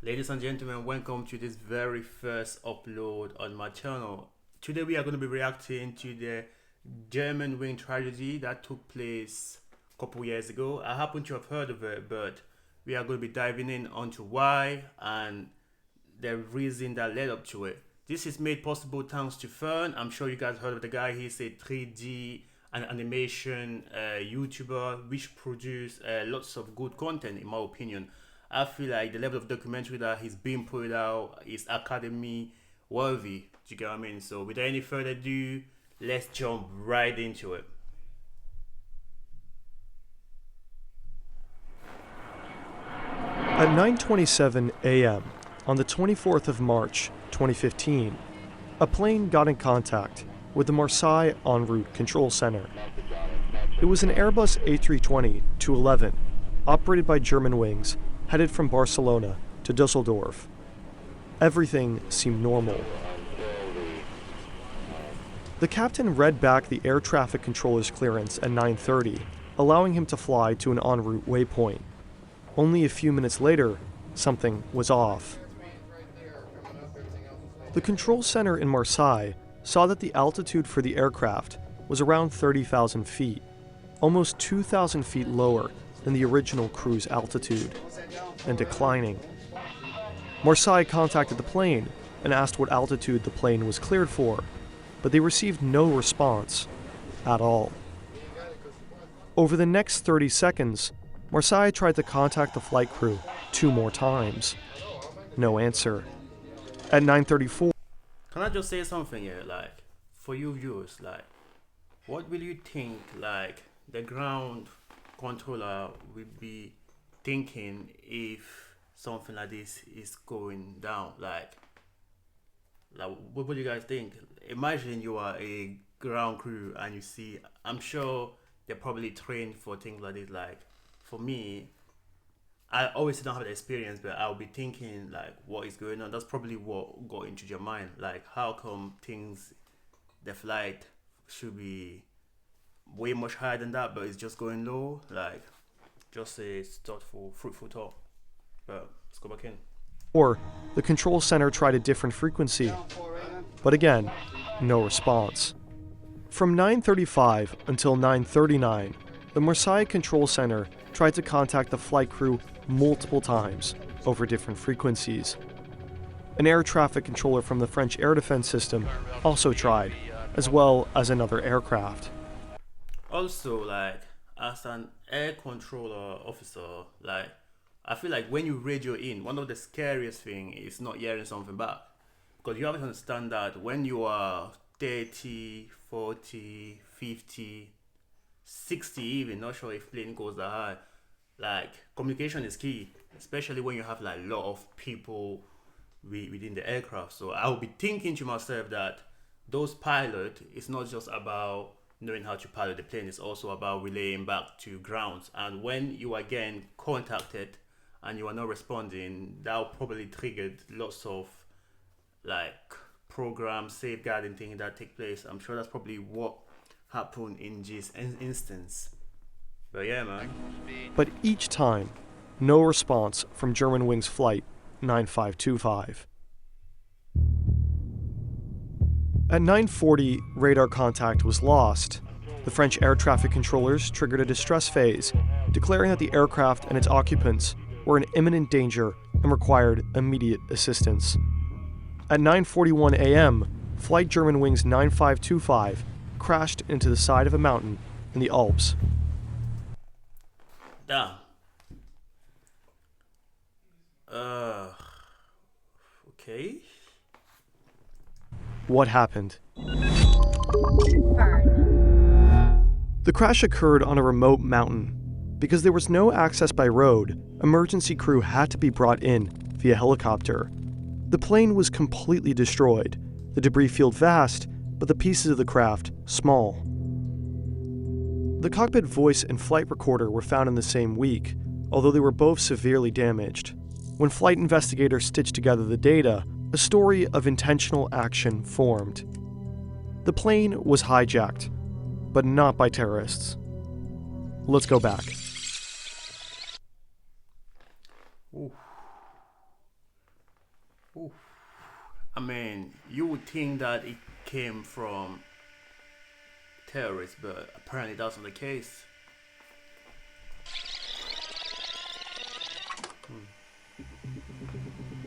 Ladies and gentlemen, welcome to this very first upload on my channel. Today we are going to be reacting to the German wing tragedy that took place a couple years ago. I happen to have heard of it, but we are going to be diving in onto why and the reason that led up to it. This is made possible thanks to Fern. I'm sure you guys heard of the guy. He's a 3D and animation YouTuber which produce lots of good content in my opinion. I feel like the level of documentary that he's been put out is academy worthy. Do you get what I mean? So without any further ado, let's jump right into it. At 9:27 a.m. on the 24th of March, 2015, a plane got in contact with the Marseille en route control center. It was an Airbus A320-211 operated by German wings headed from Barcelona to Dusseldorf. Everything seemed normal. The captain read back the air traffic controller's clearance at 9:30, allowing him to fly to an en route waypoint. Only a few minutes later, something was off. The control center in Marseille saw that the altitude for the aircraft was around 30,000 feet, almost 2,000 feet lower than the original cruise altitude, and declining. Marseille contacted the plane and asked what altitude the plane was cleared for, but they received no response at all. Over the next 30 seconds, Marseille tried to contact the flight crew 2 more times. No answer. At 9:34, Can I just say something here? Like, for you viewers, like, what will you think, like, the ground controller will be thinking if something like this is going down? Like, what would you guys think? Imagine you are a ground crew and you see, I'm sure they're probably trained for things like this. Like, for me, I obviously don't have the experience, but I'll be thinking like, what is going on? That's probably what got into your mind. Like, how come the flight should be way much higher than that, but it's just going low? Like, just a thoughtful, fruitful talk. But let's go back in. the control center tried a different frequency, but again, no response. From 9:35 until 9:39, the Marseille Control Center tried to contact the flight crew multiple times over different frequencies. An air traffic controller from the French air defense system also tried, as well as another aircraft. Also, like, as an air controller officer, like, I feel like when you radio in, one of the scariest thing is not hearing something back. Because you have to understand that when you are 30, 40, 50, 60 even, not sure if plane goes that high, like, communication is key, especially when you have like a lot of people within the aircraft. So I will be thinking to myself that those pilots, it's not just about knowing how to pilot the plane, it's also about relaying back to grounds. And when you are again contacted and you are not responding, that will probably triggered lots of like program safeguarding things that take place. I'm sure that's probably what happened in this instance. But yeah, man. But each time, no response from Germanwings Flight 9525. At 9:40, radar contact was lost. The French air traffic controllers triggered a distress phase, declaring that the aircraft and its occupants were in imminent danger and required immediate assistance. At 9:41 a.m., Flight Germanwings 9525 crashed into the side of a mountain in the Alps. Damn. Okay. What happened? Fern. The crash occurred on a remote mountain. Because there was no access by road, emergency crew had to be brought in via helicopter. The plane was completely destroyed, the debris field vast, but the pieces of the craft small. The cockpit voice and flight recorder were found in the same week, although they were both severely damaged. When flight investigators stitched together the data, a story of intentional action formed. The plane was hijacked, but not by terrorists. Let's go back. Ooh. I mean, you would think that it came from terrorists, but apparently that's not the case.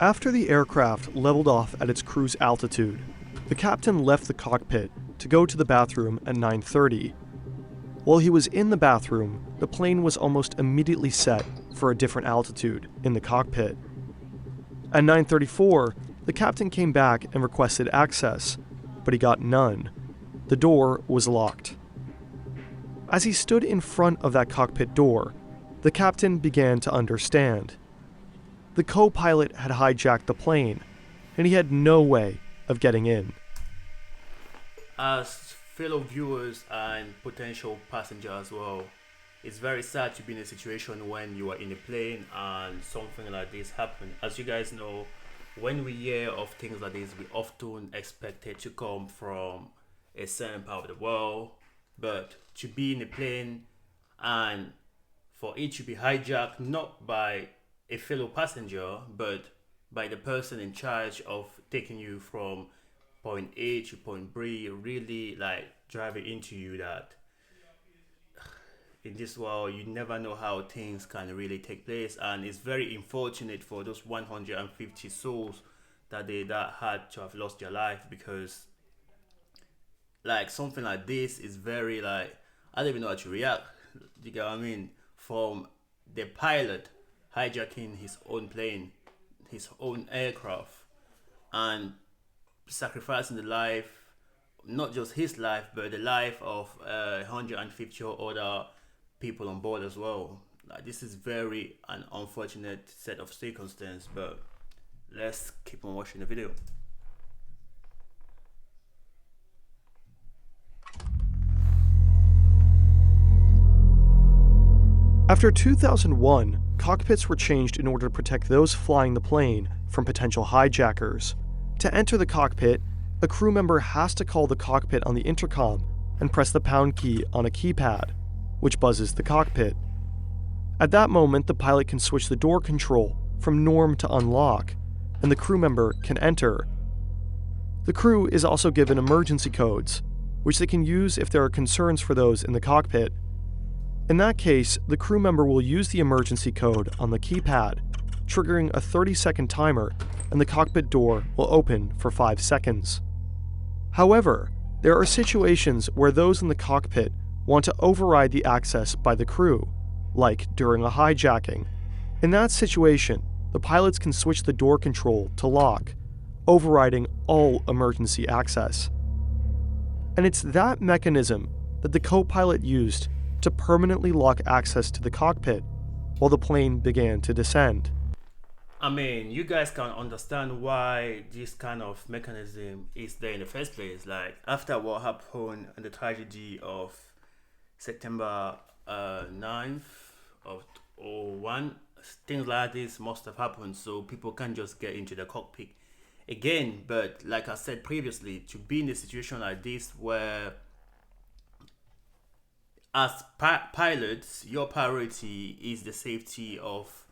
After the aircraft leveled off at its cruise altitude, the captain left the cockpit to go to the bathroom at 9:30. While he was in the bathroom, the plane was almost immediately set for a different altitude in the cockpit. At 9:34, the captain came back and requested access, but he got none. The door was locked. As he stood in front of that cockpit door, the captain began to understand. The co-pilot had hijacked the plane, and he had no way of getting in. As fellow viewers and potential passengers as well, it's very sad to be in a situation when you are in a plane and something like this happens. As you guys know, when we hear of things like this, we often expect it to come from a certain part of the world, but to be in a plane and for it to be hijacked not by a fellow passenger, but by the person in charge of taking you from point A to point B, really like driving into you, that in this world you never know how things can really take place, and it's very unfortunate for those 150 souls that had to have lost their life, because like something like this is very like, I don't even know how to react. You get what I mean? From the pilot hijacking his own plane, his own aircraft, and sacrificing the life, not just his life, but the life of 150 other people on board as well. Like, this is very an unfortunate set of circumstances, but let's keep on watching the video. After 2001, cockpits were changed in order to protect those flying the plane from potential hijackers. To enter the cockpit, a crew member has to call the cockpit on the intercom and press the pound key on a keypad, which buzzes the cockpit. At that moment, the pilot can switch the door control from norm to unlock, and the crew member can enter. The crew is also given emergency codes, which they can use if there are concerns for those in the cockpit. In that case, the crew member will use the emergency code on the keypad, triggering a 30-second timer, and the cockpit door will open for 5 seconds. However, there are situations where those in the cockpit want to override the access by the crew, like during a hijacking. In that situation, the pilots can switch the door control to lock, overriding all emergency access. And it's that mechanism that the co-pilot used to permanently lock access to the cockpit while the plane began to descend. I mean, you guys can understand why this kind of mechanism is there in the first place. Like, after what happened in the tragedy of September 9th of 2001, things like this must have happened, so people can't just get into the cockpit again. But like I said previously, to be in a situation like this where as pilots, your priority is the safety of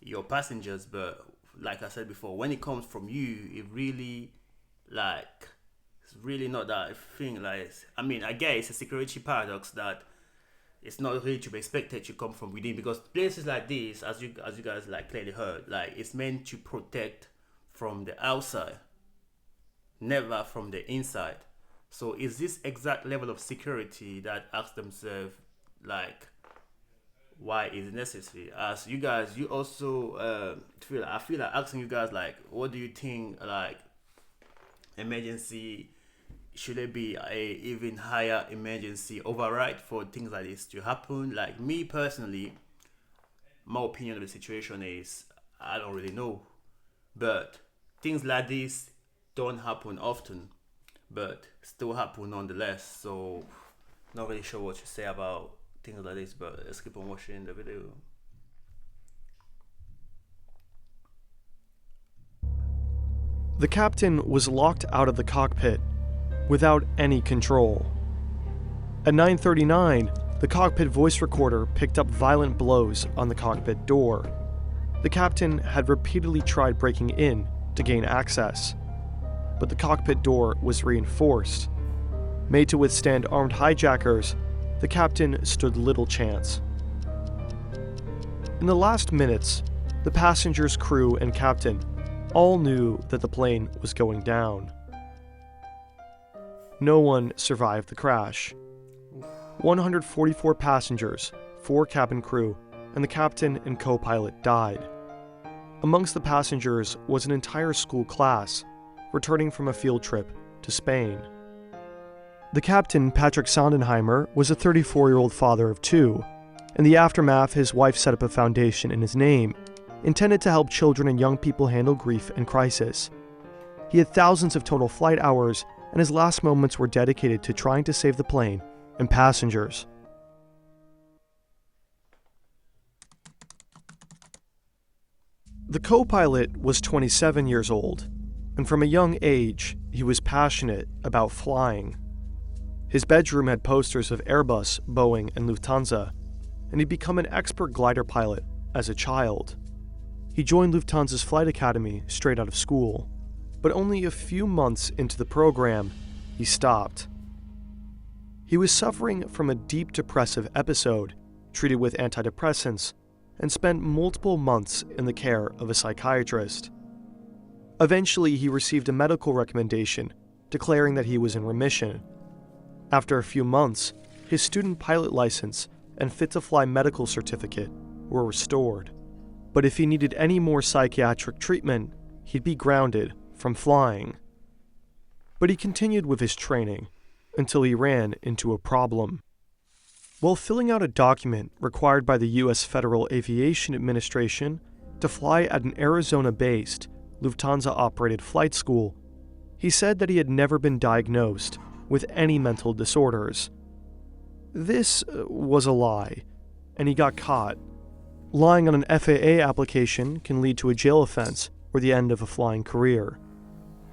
your passengers, but like I said before, when it comes from you, it really, like, it's really not that thing. Like, I mean, I guess it's a security paradox that it's not really to be expected to come from within, because places like this, as you guys like clearly heard, like, it's meant to protect from the outside, never from the inside. So is this exact level of security that asks themselves, like, why is it necessary? As you guys, you also I feel like asking you guys, like, what do you think, like, emergency, should there be a even higher emergency override for things like this to happen? Like, me personally, my opinion of the situation is, I don't really know, but things like this don't happen often, but still happen nonetheless. So not really sure what to say about things like this, but let's keep on watching the video. The captain was locked out of the cockpit without any control. At 9:39, the cockpit voice recorder picked up violent blows on the cockpit door. The captain had repeatedly tried breaking in to gain access. But the cockpit door was reinforced. Made to withstand armed hijackers, the captain stood little chance. In the last minutes, the passengers, crew, and captain all knew that the plane was going down. No one survived the crash. 144 passengers, 4 cabin crew, and the captain and co-pilot died. Amongst the passengers was an entire school class returning from a field trip to Spain. The captain, Patrick Sondenheimer, was a 34-year-old father of 2. In the aftermath, his wife set up a foundation in his name, intended to help children and young people handle grief and crisis. He had thousands of total flight hours, and his last moments were dedicated to trying to save the plane and passengers. The co-pilot was 27 years old, and from a young age, he was passionate about flying. His bedroom had posters of Airbus, Boeing, and Lufthansa, and he'd become an expert glider pilot as a child. He joined Lufthansa's flight academy straight out of school, but only a few months into the program, he stopped. He was suffering from a deep depressive episode, treated with antidepressants, and spent multiple months in the care of a psychiatrist. Eventually, he received a medical recommendation declaring that he was in remission. After a few months, his student pilot license and fit-to-fly medical certificate were restored. But if he needed any more psychiatric treatment, he'd be grounded from flying. But he continued with his training until he ran into a problem. While filling out a document required by the U.S. Federal Aviation Administration to fly at an Arizona-based, Lufthansa-operated flight school, he said that he had never been diagnosed with any mental disorders. This was a lie, and he got caught. Lying on an FAA application can lead to a jail offense or the end of a flying career.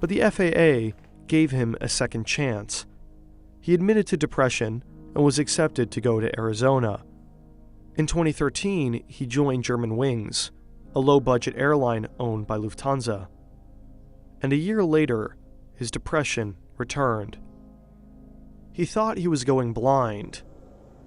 But the FAA gave him a second chance. He admitted to depression and was accepted to go to Arizona. In 2013, he joined Germanwings, a low-budget airline owned by Lufthansa. And a year later, his depression returned. He thought he was going blind,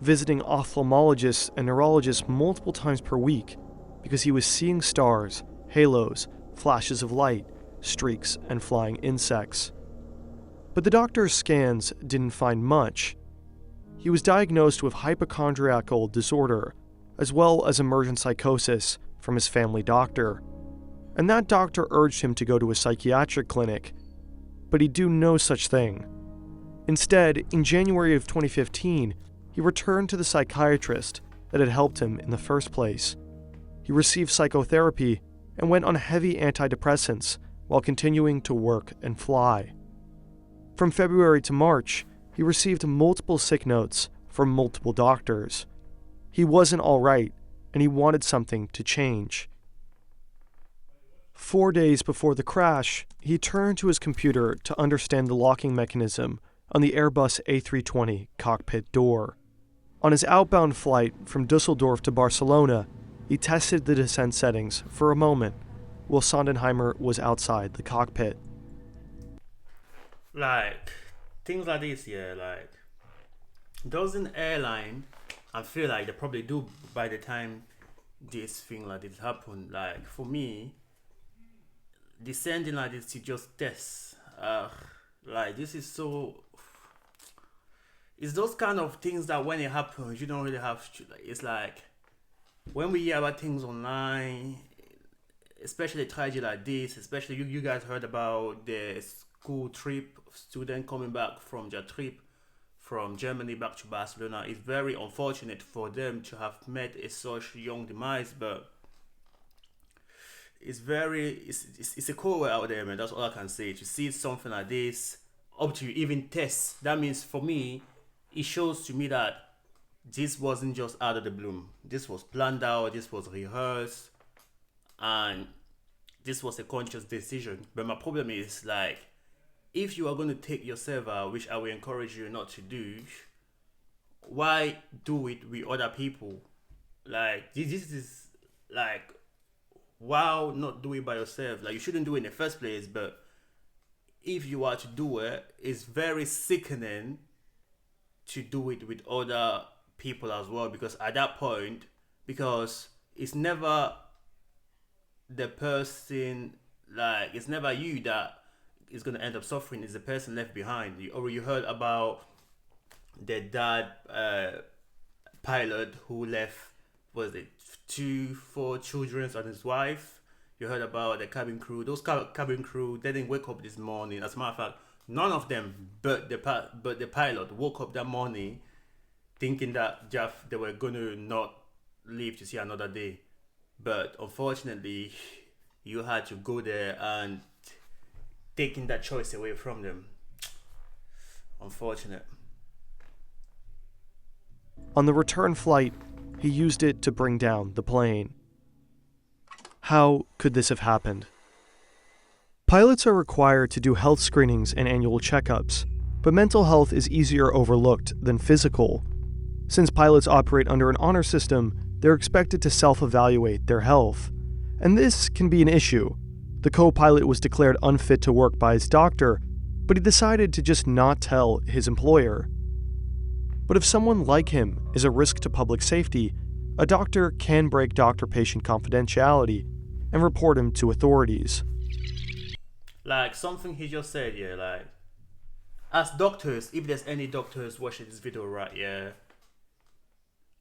visiting ophthalmologists and neurologists multiple times per week because he was seeing stars, halos, flashes of light, streaks, and flying insects. But the doctor's scans didn't find much. He was diagnosed with hypochondriacal disorder, as well as emergent psychosis from his family doctor. And that doctor urged him to go to a psychiatric clinic, but he'd do no such thing. Instead, in January of 2015, he returned to the psychiatrist that had helped him in the first place. He received psychotherapy and went on heavy antidepressants while continuing to work and fly. From February to March, he received multiple sick notes from multiple doctors. He wasn't all right, and he wanted something to change. 4 days before the crash, he turned to his computer to understand the locking mechanism on the Airbus A320 cockpit door. On his outbound flight from Dusseldorf to Barcelona, he tested the descent settings for a moment while Sondenheimer was outside the cockpit. Like, things like this, yeah, like, doesn't airline, I feel like they probably do by the time this thing like this happened. Like, for me, descending like this to just test, like, this is so, it's those kind of things that when it happens, you don't really have to, like, it's like, when we hear about things online, especially a tragedy like this, especially you guys heard about the school trip, student coming back from their trip from Germany back to Barcelona. It's very unfortunate for them to have met a such young demise, but it's a cool way out there, man. That's all I can say. To see something like this, up to even test, that means for me, it shows to me that this wasn't just out of the blue. This was planned out, this was rehearsed, and this was a conscious decision. But my problem is, like, if you are going to take yourself out, which I will encourage you not to do, why do it with other people? Like, this is like, why not do it by yourself? Like, you shouldn't do it in the first place, but if you are to do it, it's very sickening to do it with other people as well, because at that point, because it's never the person, like, it's never you that is going to end up suffering, it's the person left behind. You heard about the dad pilot who left, was it 4 children and his wife. You heard about the cabin crew. Those cabin crew, they didn't wake up this morning. As a matter of fact, none of them but the pilot woke up that morning thinking that they were going to not live to see another day. But unfortunately, you had to go there and taking that choice away from them. Unfortunate. On the return flight, he used it to bring down the plane. How could this have happened? Pilots are required to do health screenings and annual checkups, but mental health is easier overlooked than physical. Since pilots operate under an honor system, they're expected to self-evaluate their health. And this can be an issue. The co-pilot was declared unfit to work by his doctor, but he decided to just not tell his employer. But if someone like him is a risk to public safety, a doctor can break doctor-patient confidentiality and report him to authorities. Like something he just said, yeah, like, as doctors, if there's any doctors watching this video right, yeah,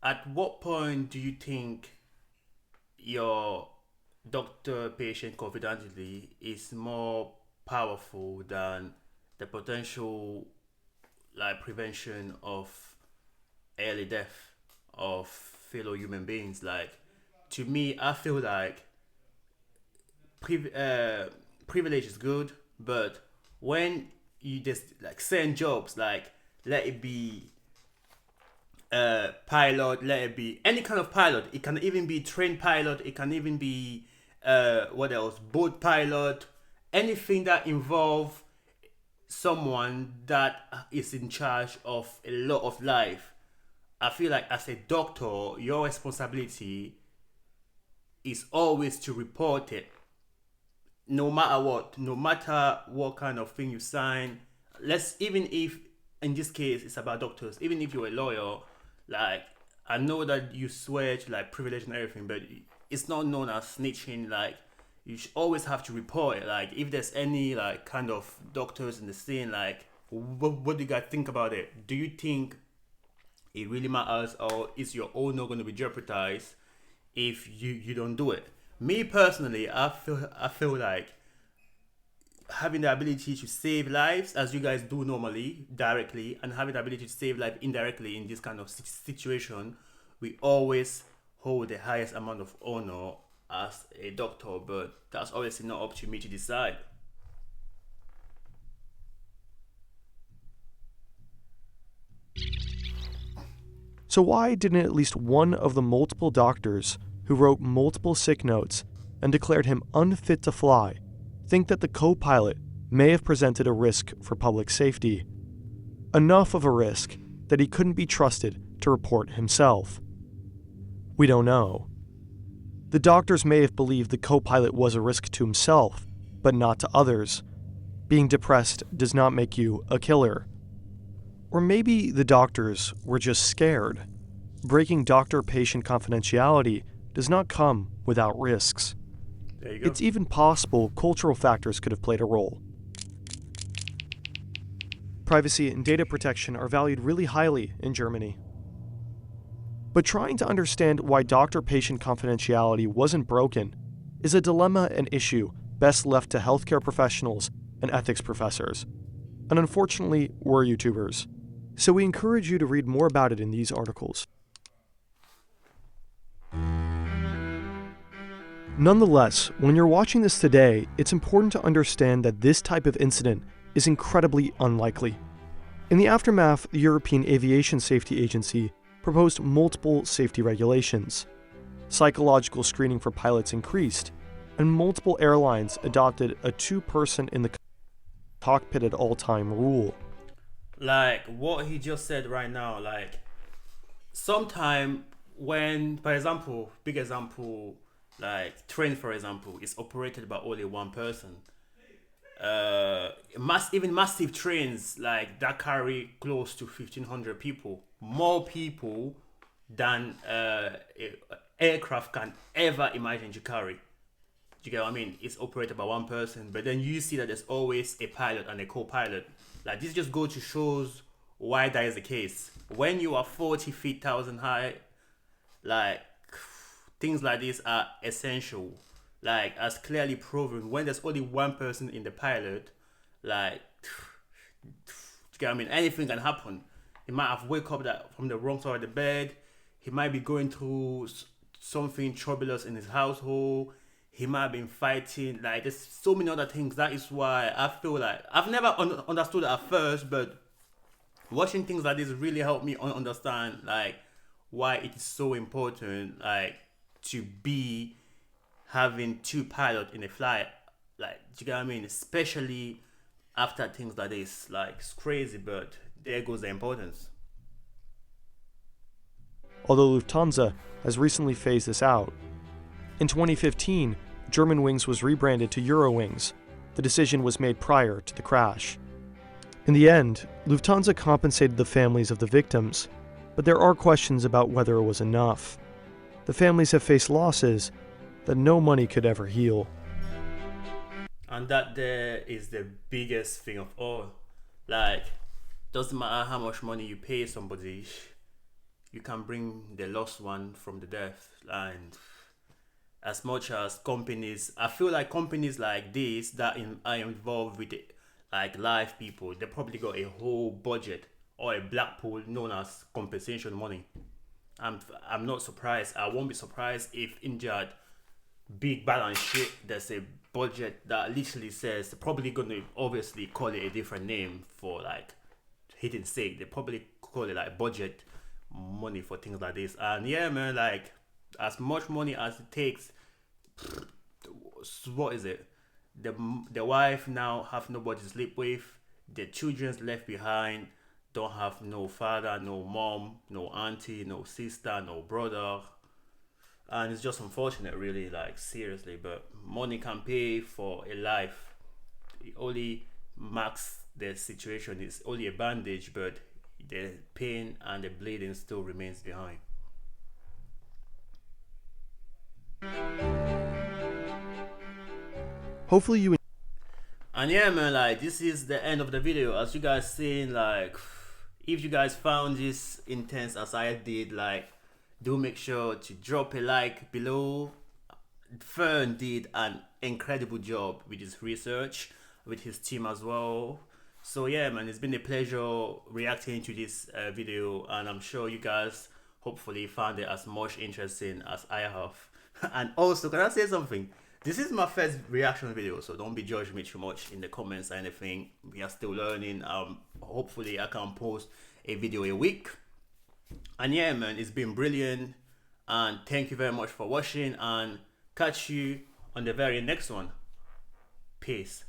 at what point do you think your doctor-patient confidentiality is more powerful than the potential, like, prevention of early death of fellow human beings? Like, to me, I feel like privilege is good, but when you just, like, certain jobs, like, let it be pilot, let it be any kind of pilot, it can even be trained pilot, it can even be what else, boat pilot, anything that involve someone that is in charge of a lot of life. I feel like as a doctor, your responsibility is always to report it, no matter what kind of thing you sign. Even if in this case it's about doctors, even if you're a lawyer, like, I know that you swear to, like, privilege and everything, but it's not known as snitching. Like, you should always have to report it. Like, if there's any, like, kind of doctors in the scene, like, what do you guys think about it? Do you think it really matters, or is your honor going to be jeopardized if you don't do it? Me personally, I feel like having the ability to save lives, as you guys do normally directly, and having the ability to save life indirectly in this kind of situation, we always hold the highest amount of honor as a doctor. But that's obviously not up to me to decide. So why didn't at least one of the multiple doctors who wrote multiple sick notes and declared him unfit to fly think that the co-pilot may have presented a risk for public safety? Enough of a risk that he couldn't be trusted to report himself. We don't know. The doctors may have believed the co-pilot was a risk to himself, but not to others. Being depressed does not make you a killer. Or maybe the doctors were just scared. Breaking doctor-patient confidentiality does not come without risks. There you go. It's even possible cultural factors could have played a role. Privacy and data protection are valued really highly in Germany. But trying to understand why doctor-patient confidentiality wasn't broken is a dilemma and issue best left to healthcare professionals and ethics professors. And unfortunately, we're YouTubers, so we encourage you to read more about it in these articles. Nonetheless, when you're watching this today, it's important to understand that this type of incident is incredibly unlikely. In the aftermath, the European Aviation Safety Agency proposed multiple safety regulations. Psychological screening for pilots increased, and multiple airlines adopted a 2-person in the cockpit at all time rule. Like what he just said right now, like, sometime when, for example, big example, Like train, for example, is operated by only one person. Even massive trains like that carry close to 1,500 people, more people than aircraft can ever imagine to carry. Do you get what I mean? It's operated by one person, but then you see that there's always a pilot and a co-pilot. Like this just goes to shows why that is the case. When you are 40 feet thousand high, like things like this are essential. Like as clearly proven, when there's only one person in the pilot, like you get what I mean, anything can happen. He might have wake up that from the wrong side of the bed. He might be going through something troublous in his household. He might have been fighting. Like there's so many other things. That is why I feel like I've never understood it at first, but watching things like this really helped me understand like why it is so important, like to be having two pilots in a flight. Like, do you get what I mean? Especially after things like this. Like, it's crazy, but there goes the importance. Although Lufthansa has recently phased this out. In 2015, Germanwings was rebranded to Eurowings. The decision was made prior to the crash. In the end, Lufthansa compensated the families of the victims, but there are questions about whether it was enough. The families have faced losses that no money could ever heal. And that there is the biggest thing of all. Like, doesn't matter how much money you pay somebody, you can bring the lost one from the death. And as much as companies, I feel like companies like this that are involved with it, like live people, they probably got a whole budget or a black pool known as compensation money. I'm not surprised. I won't be surprised if injured big balance sheet there's a budget that literally says they're probably gonna obviously call it a different name for like hidden sake. They probably call it like budget money for things like this. And yeah, man, like as much money as it takes, what is it? The wife now have nobody to sleep with. The children's left behind don't have no father, no mom, no auntie, no sister, no brother. And it's just unfortunate, really, like seriously. But money can pay for a life. It only marks the situation. It's only a bandage, but the pain and the bleeding still remains behind. Hopefully you. And yeah, man, like this is the end of the video. As you guys seen, like if you guys found this intense as I did, like do make sure to drop a like below. Fern did an incredible job with his research, with his team as well. So yeah, man, it's been a pleasure reacting to this video, and I'm sure you guys hopefully found it as much interesting as I have. And also, can I say something? This is my first reaction video, so don't be judging me too much in the comments or anything. We are still learning. Hopefully I can post a video a week. And yeah, man, it's been brilliant. And thank you very much for watching, and catch you on the very next one. Peace.